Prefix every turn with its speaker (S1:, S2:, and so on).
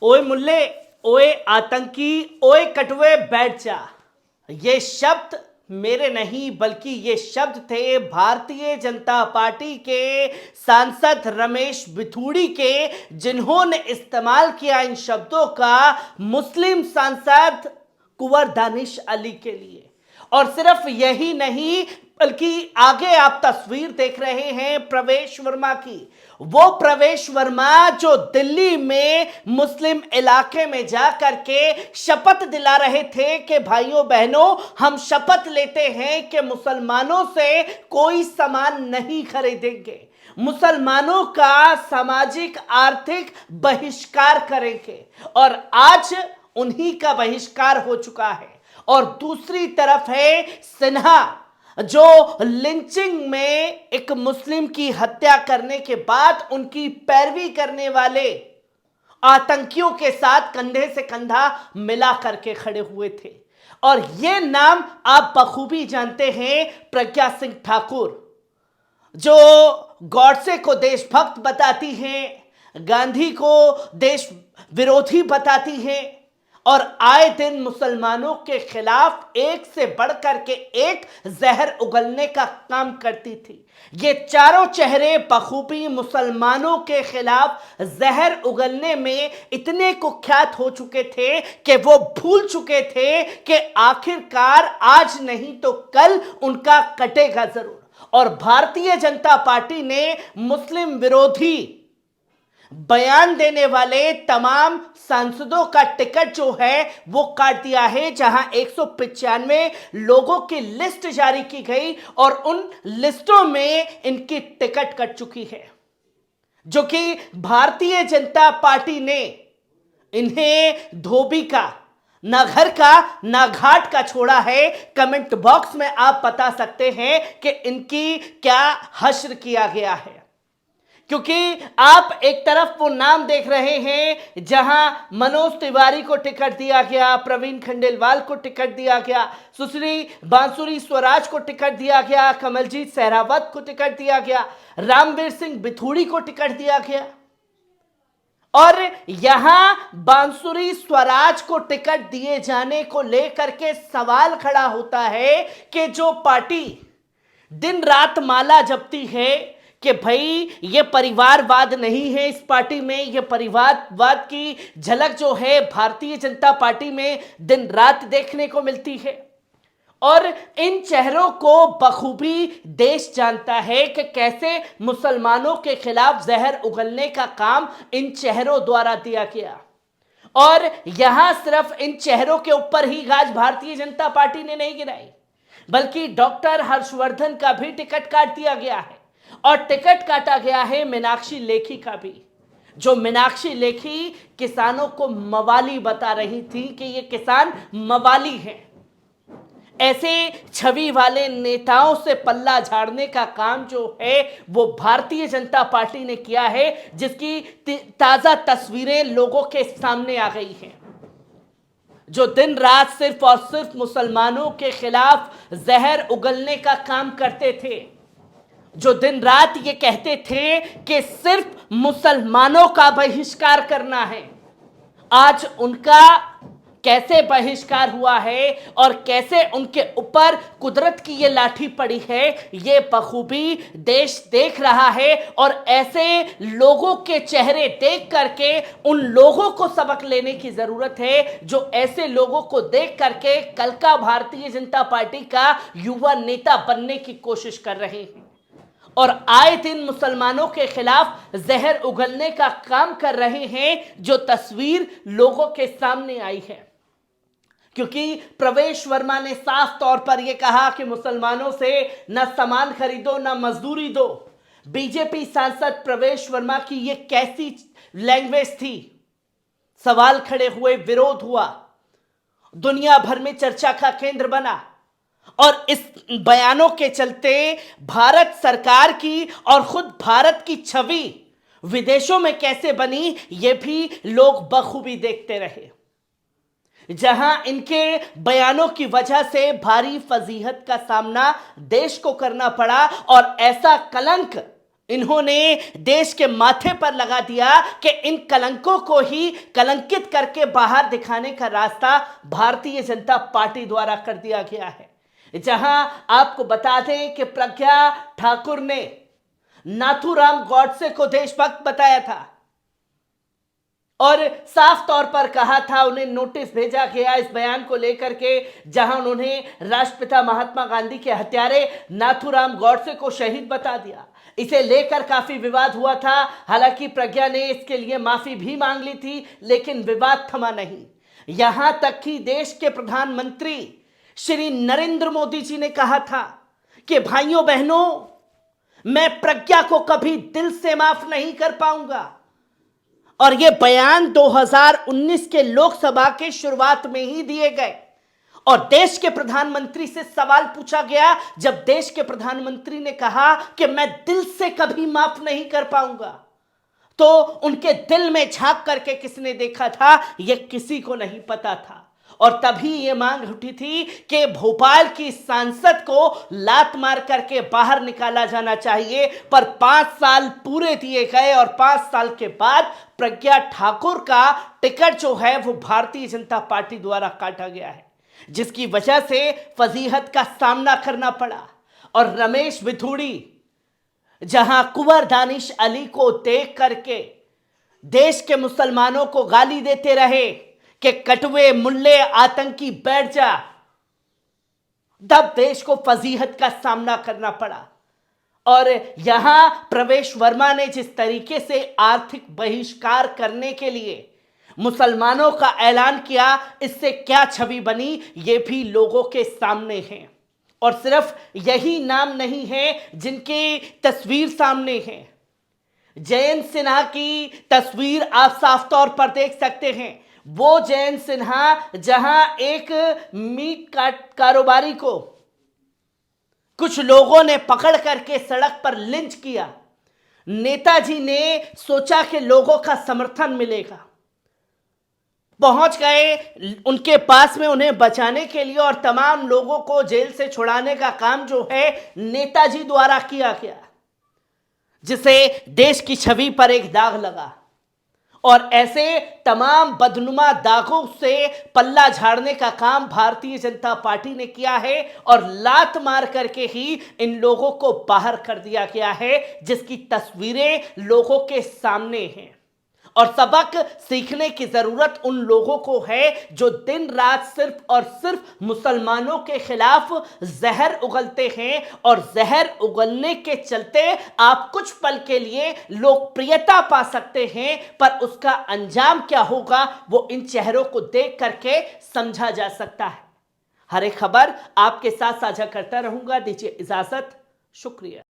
S1: ओए मुल्ले, ओए आतंकी, ओए कटवे बैठ जा। ये शब्द मेरे नहीं बल्कि ये शब्द थे भारतीय जनता पार्टी के सांसद रमेश बिथूड़ी के, जिन्होंने इस्तेमाल किया इन शब्दों का मुस्लिम सांसद कुंवर दानिश अली के लिए। और सिर्फ यही नहीं बल्कि आगे आप तस्वीर देख रहे हैं प्रवेश वर्मा की। वो प्रवेश वर्मा जो दिल्ली में मुस्लिम इलाके में जाकर के शपथ दिला रहे थे कि भाइयों बहनों, हम शपथ लेते हैं कि मुसलमानों से कोई सामान नहीं खरीदेंगे, मुसलमानों का सामाजिक आर्थिक बहिष्कार करेंगे। और आज उन्हीं का बहिष्कार हो चुका है। और दूसरी तरफ है सिन्हा, जो लिंचिंग में एक मुस्लिम की हत्या करने के बाद उनकी पैरवी करने वाले आतंकियों के साथ कंधे से कंधा मिला करके खड़े हुए थे। और यह नाम आप बखूबी जानते हैं, प्रज्ञा सिंह ठाकुर, जो गॉडसे को देशभक्त बताती हैं, गांधी को देश विरोधी बताती हैं और आए दिन मुसलमानों के खिलाफ एक से बढ़कर के एक जहर उगलने का काम करती थी। ये चारों चेहरे बखूबी मुसलमानों के खिलाफ जहर उगलने में इतने कुख्यात हो चुके थे कि वो भूल चुके थे कि आखिरकार आज नहीं तो कल उनका कटेगा जरूर। और भारतीय जनता पार्टी ने मुस्लिम विरोधी बयान देने वाले तमाम सांसदों का टिकट जो है वो काट दिया है, जहां 195 लोगों की लिस्ट जारी की गई और उन लिस्टों में इनकी टिकट कट चुकी है, जो कि भारतीय जनता पार्टी ने इन्हें धोबी का, ना घर का ना घाट का छोड़ा है। कमेंट बॉक्स में आप बता सकते हैं कि इनकी क्या हश्र किया गया है। क्योंकि आप एक तरफ वो नाम देख रहे हैं जहां मनोज तिवारी को टिकट दिया गया, प्रवीण खंडेलवाल को टिकट दिया गया, सुश्री बांसुरी स्वराज को टिकट दिया गया, कमलजीत सहरावत को टिकट दिया गया, रामवीर सिंह बिथूड़ी को टिकट दिया गया। और यहां बांसुरी स्वराज को टिकट दिए जाने को लेकर के सवाल खड़ा होता है कि जो पार्टी दिन रात माला जपती है कि भाई ये परिवारवाद नहीं है, इस पार्टी में ये परिवारवाद की झलक जो है भारतीय जनता पार्टी में दिन रात देखने को मिलती है। और इन चेहरों को बखूबी देश जानता है कि कैसे मुसलमानों के खिलाफ जहर उगलने का काम इन चेहरों द्वारा दिया गया। और यहां सिर्फ इन चेहरों के ऊपर ही गाज भारतीय जनता पार्टी ने नहीं गिराई, बल्कि डॉक्टर हर्षवर्धन का भी टिकट काट दिया गया है। और टिकट काटा गया है मीनाक्षी लेखी का भी, जो मीनाक्षी लेखी किसानों को मवाली बता रही थी कि ये किसान मवाली हैं। ऐसे छवि वाले नेताओं से पल्ला झाड़ने का काम जो है वो भारतीय जनता पार्टी ने किया है, जिसकी ताजा तस्वीरें लोगों के सामने आ गई हैं, जो दिन रात सिर्फ और सिर्फ मुसलमानों के खिलाफ जहर उगलने का काम करते थे, जो दिन रात ये कहते थे कि सिर्फ मुसलमानों का बहिष्कार करना है। आज उनका कैसे बहिष्कार हुआ है और कैसे उनके ऊपर कुदरत की ये लाठी पड़ी है, ये बखूबी देश देख रहा है। और ऐसे लोगों के चेहरे देख करके उन लोगों को सबक लेने की जरूरत है, जो ऐसे लोगों को देख करके कल का भारतीय जनता पार्टी का युवा नेता बनने की कोशिश कर रहे हैं और आए दिन मुसलमानों के खिलाफ जहर उगलने का काम कर रहे हैं, जो तस्वीर लोगों के सामने आई है। क्योंकि प्रवेश वर्मा ने साफ तौर पर यह कहा कि मुसलमानों से न सामान खरीदो न मजदूरी दो। बीजेपी सांसद प्रवेश वर्मा की यह कैसी लैंग्वेज थी? सवाल खड़े हुए, विरोध हुआ, दुनिया भर में चर्चा का केंद्र बना। और इस बयानों के चलते भारत सरकार की और खुद भारत की छवि विदेशों में कैसे बनी, ये भी लोग बखूबी देखते रहे। जहां इनके बयानों की वजह से भारी फजीहत का सामना देश को करना पड़ा और ऐसा कलंक इन्होंने देश के माथे पर लगा दिया कि इन कलंकों को ही कलंकित करके बाहर दिखाने का रास्ता भारतीय जनता पार्टी द्वारा कर दिया गया है। जहां आपको बता दें कि प्रज्ञा ठाकुर ने नाथूराम गॉडसे को देशभक्त बताया था और साफ तौर पर कहा था, उन्हें नोटिस भेजा गया इस बयान को लेकर के, जहां उन्होंने राष्ट्रपिता महात्मा गांधी के हत्यारे नाथूराम गॉडसे को शहीद बता दिया। इसे लेकर काफी विवाद हुआ था। हालांकि प्रज्ञा ने इसके लिए माफी भी मांग ली थी, लेकिन विवाद थमा नहीं। यहां तक कि देश के प्रधानमंत्री श्री नरेंद्र मोदी जी ने कहा था कि भाइयों बहनों, मैं प्रज्ञा को कभी दिल से माफ नहीं कर पाऊंगा। और यह बयान 2019 के लोकसभा के शुरुआत में ही दिए गए और देश के प्रधानमंत्री से सवाल पूछा गया, जब देश के प्रधानमंत्री ने कहा कि मैं दिल से कभी माफ नहीं कर पाऊंगा, तो उनके दिल में झांक करके किसने देखा था, यह किसी को नहीं पता था। और तभी यह मांग उठी थी कि भोपाल की सांसद को लात मार करके बाहर निकाला जाना चाहिए। पर 5 साल पूरे दिए गए और 5 साल के बाद प्रज्ञा ठाकुर का टिकट जो है वो भारतीय जनता पार्टी द्वारा काटा गया है, जिसकी वजह से फजीहत का सामना करना पड़ा। और रमेश बिथूड़ी जहां कुंवर दानिश अली को देख करके देश के मुसलमानों को गाली देते रहे कि कटवे मुल्ले आतंकी बैठ जा, तब देश को फजीहत का सामना करना पड़ा। और यहां प्रवेश वर्मा ने जिस तरीके से आर्थिक बहिष्कार करने के लिए मुसलमानों का ऐलान किया, इससे क्या छवि बनी ये भी लोगों के सामने है। और सिर्फ यही नाम नहीं है जिनकी तस्वीर सामने है। जयंत सिन्हा की तस्वीर आप साफ तौर पर देख सकते हैं। वो जयंत सिन्हा जहां एक मीट कारोबारी को कुछ लोगों ने पकड़ करके सड़क पर लिंच किया, नेताजी ने सोचा कि लोगों का समर्थन मिलेगा, पहुंच गए उनके पास में उन्हें बचाने के लिए और तमाम लोगों को जेल से छुड़ाने का काम जो है नेताजी द्वारा किया गया, जिसे देश की छवि पर एक दाग लगा। और ऐसे तमाम बदनुमा दागों से पल्ला झाड़ने का काम भारतीय जनता पार्टी ने किया है और लात मार करके ही इन लोगों को बाहर कर दिया गया है, जिसकी तस्वीरें लोगों के सामने हैं। और सबक सीखने की जरूरत उन लोगों को है जो दिन रात सिर्फ और सिर्फ मुसलमानों के खिलाफ जहर उगलते हैं। और जहर उगलने के चलते आप कुछ पल के लिए लोकप्रियता पा सकते हैं, पर उसका अंजाम क्या होगा वो इन चेहरों को देख करके समझा जा सकता है। हर एक खबर आपके साथ साझा करता रहूंगा। दीजिए इजाजत, शुक्रिया।